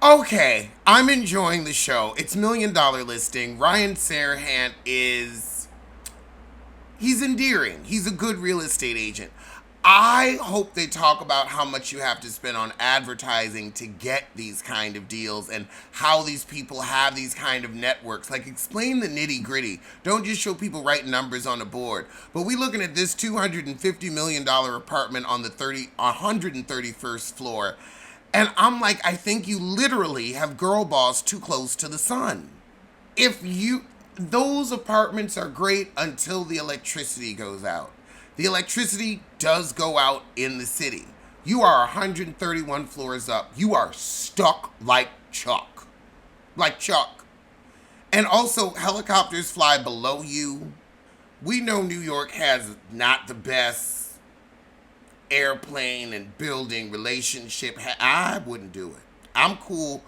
Okay, I'm enjoying the show. It's $1 Million Listing. Ryan Serhant he's endearing. He's a good real estate agent. I hope they talk about how much you have to spend on advertising to get these kind of deals and how these people have these kind of networks. Like, explain the nitty gritty. Don't just show people writing numbers on a board. But we looking at this $250 million apartment on the 131st floor. And I'm like, I think you literally have girl boss too close to the sun. Those apartments are great until the electricity goes out. The electricity does go out in the city. You are 131 floors up. You are stuck like chalk. Like chalk. And also, helicopters fly below you. We know New York has not the best airplane and building relationship. I wouldn't do it. I'm cool.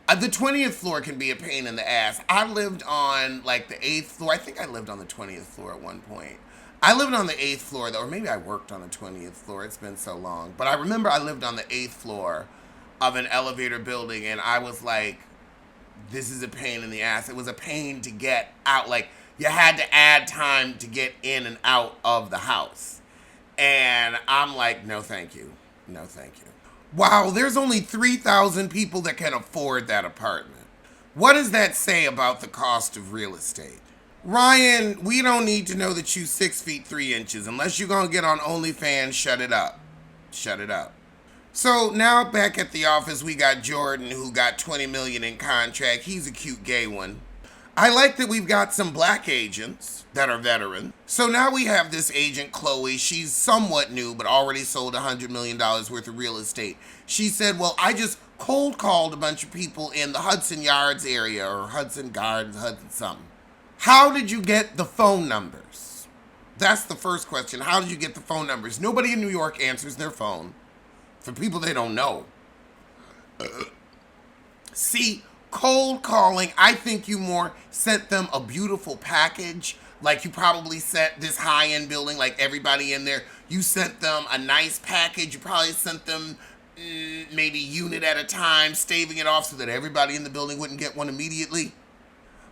The 20th floor can be a pain in the ass. I lived on like the 8th floor. I think I lived on the 20th floor at one point. I lived on the 8th floor though, or maybe I worked on the 20th floor. It's been so long. But I remember I lived on the 8th floor of an elevator building, and I was like, this is a pain in the ass. It was a pain to get out. Like, you had to add time to get in and out of the house. And I'm like, no thank you. No thank you. Wow, there's only 3,000 people that can afford that apartment. What does that say about the cost of real estate? Ryan, we don't need to know that you 6 feet 3 inches. Unless you're gonna get on OnlyFans, shut it up. Shut it up. So now back at the office, we got Jordan, who got $20 million in contract. He's a cute gay one. I like that we've got some black agents that are veteran. So now we have this agent, Chloe. She's somewhat new, but already sold $100 million worth of real estate. She said, well, I just cold called a bunch of people in the Hudson Yards area, or Hudson Gardens, Hudson something. How did you get the phone numbers? That's the first question. How did you get the phone numbers? Nobody in New York answers their phone. For people they don't know. See, cold calling, I think you more sent them a beautiful package. Like, you probably sent this high-end building, like everybody in there, you sent them a nice package. You probably sent them maybe unit at a time, staving it off so that everybody in the building wouldn't get one immediately.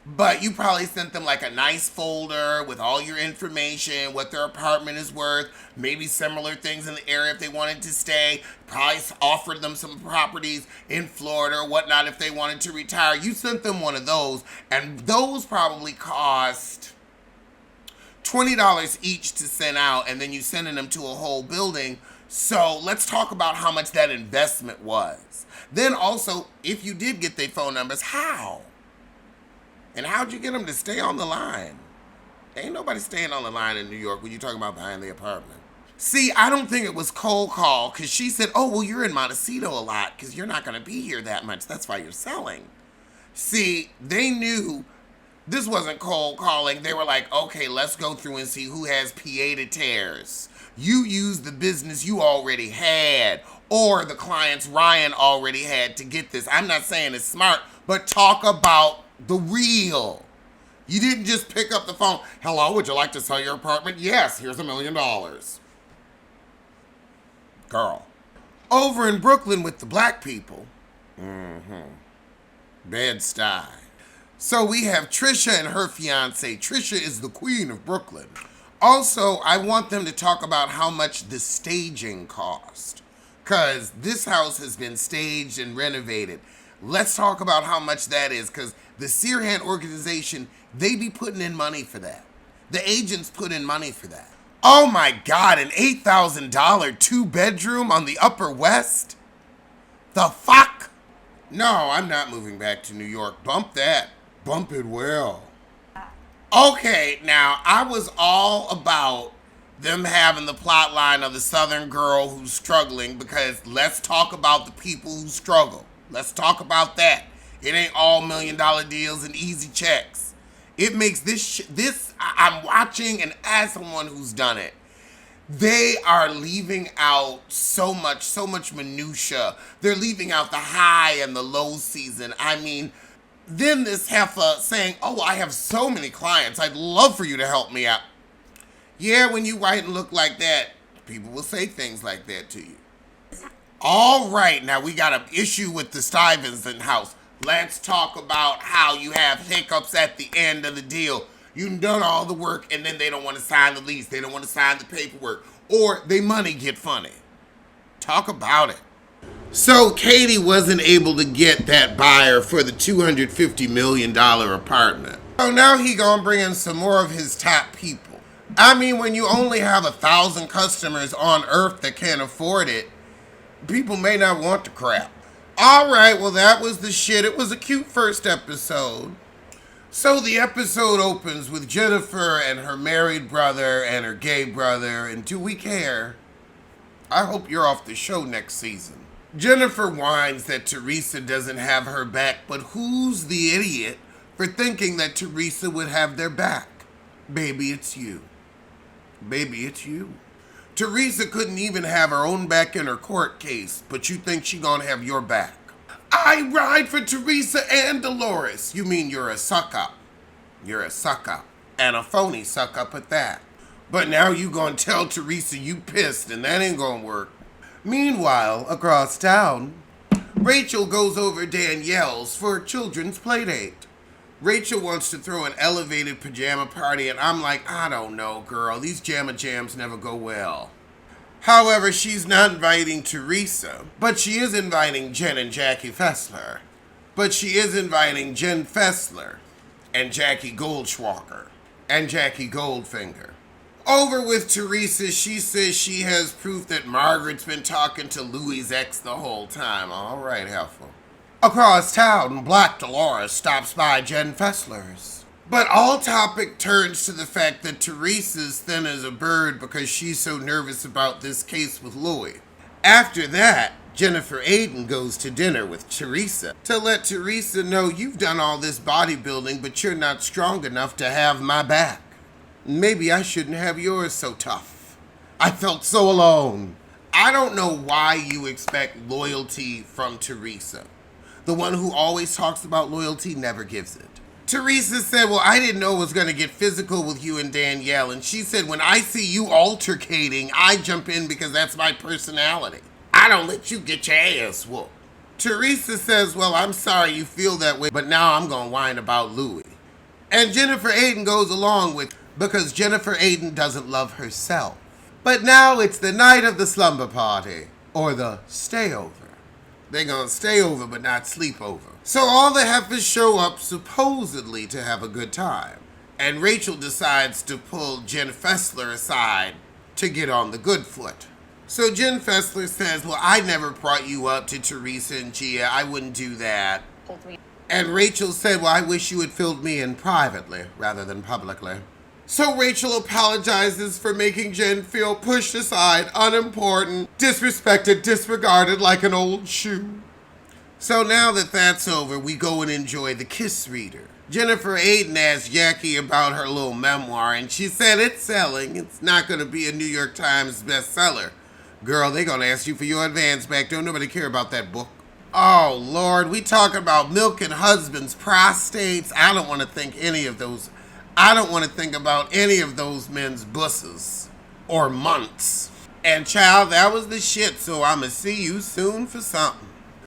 But you probably sent them like a nice folder with all your information, what their apartment is worth, maybe similar things in the area if they wanted to stay. Probably offered them some properties in Florida or whatnot if they wanted to retire. You sent them one of those, and those probably cost $20 each to send out, and then you sending them to a whole building. So let's talk about how much that investment was. Then also, if you did get their phone numbers, how? And how'd you get them to stay on the line? Ain't nobody staying on the line in New York when you're talking about buying the apartment. See, I don't think it was cold call, because she said, oh, well, you're in Montecito a lot because you're not going to be here that much. That's why you're selling. See, they knew this wasn't cold calling. They were like, okay, let's go through and see who has pied-a-terres. You used the business you already had, or the clients Ryan already had to get this. I'm not saying it's smart, but talk about the real. You didn't just pick up the phone. Hello, would you like to sell your apartment? Yes, here's $1 million. Girl. Over in Brooklyn with the black people. Bed-Stuy. So we have Trisha and her fiance. Trisha is the queen of Brooklyn. Also, I want them to talk about how much the staging cost. Because this house has been staged and renovated. Let's talk about how much that is, because the Serhant organization, they be putting in money for that. The agents put in money for that. Oh my God, an $8,000 2-bedroom on the Upper West? The fuck? No, I'm not moving back to New York. Bump that. Bump it well. Okay, now, I was all about them having the plot line of the Southern girl who's struggling, because let's talk about the people who struggle. Let's talk about that. It ain't all $1 million deals and easy checks. It makes I'm watching, and as someone who's done it, they are leaving out so much minutia. They're leaving out the high and the low season. I mean, then this heifer saying, oh, I have so many clients. I'd love for you to help me out. Yeah, when you write and look like that, people will say things like that to you. All right, now we got an issue with the Stuyvesant house. Let's talk about how you have hiccups at the end of the deal. You've done all the work and then they don't want to sign the lease. They don't want to sign the paperwork. Or they money get funny. Talk about it. So Katie wasn't able to get that buyer for the $250 million apartment. So now he gonna bring in some more of his top people. I mean, when you only have 1,000 customers on earth that can't afford it, people may not want the crap. All right, well, that was the shit. It was a cute first episode. So the episode opens with Jennifer and her married brother and her gay brother, and do we care? I hope you're off the show next season. Jennifer whines that Teresa doesn't have her back, but who's the idiot for thinking that Teresa would have their back? Baby, it's you. Baby, it's you. Teresa couldn't even have her own back in her court case, but you think she gonna have your back. I ride for Teresa and Dolores. You mean you're a suck-up. You're a suck-up. And a phony suck-up at that. But now you gonna tell Teresa you pissed, and that ain't gonna work. Meanwhile, across town, Rachel goes over Danielle's for a children's playdate. Rachel wants to throw an elevated pajama party, and I'm like, I don't know, girl. These jamma jams never go well. However, she's not inviting Teresa, but she is inviting Jen and Jackie Fessler. But she is inviting Jen Fessler and Jackie Goldschwager and Jackie Goldfinger. Over with Teresa, she says she has proof that Margaret's been talking to Louis' ex the whole time. All right, helpful. Across town, Black Dolores stops by Jen Fessler's. But all topic turns to the fact that Teresa's thin as a bird because she's so nervous about this case with Louis. After that, Jennifer Aiden goes to dinner with Teresa to let Teresa know you've done all this bodybuilding, but you're not strong enough to have my back. Maybe I shouldn't have yours so tough. I felt so alone. I don't know why you expect loyalty from Teresa. The one who always talks about loyalty never gives it. Teresa said, well, I didn't know it was going to get physical with you and Danielle. And she said, when I see you altercating, I jump in because that's my personality. I don't let you get your ass whooped. Teresa says, well, I'm sorry you feel that way, but now I'm going to whine about Louis. And Jennifer Aiden goes along with, because Jennifer Aiden doesn't love herself. But now it's the night of the slumber party, or the stay over. They're gonna stay over but not sleep over. So all the heifers show up supposedly to have a good time. And Rachel decides to pull Jen Fessler aside to get on the good foot. So Jen Fessler says, well, I never brought you up to Teresa and Gia. I wouldn't do that. And Rachel said, well, I wish you had filled me in privately rather than publicly. So Rachel apologizes for making Jen feel pushed aside, unimportant, disrespected, disregarded like an old shoe. So now that that's over, we go and enjoy the kiss reader. Jennifer Aiden asked Jackie about her little memoir, and she said it's selling. It's not going to be a New York Times bestseller. Girl, they're going to ask you for your advance back. Don't nobody care about that book. Oh, Lord, we talk about milking husbands' prostates. I don't want to think about any of those men's busses or months. And child, that was the shit, so I'ma see you soon for something.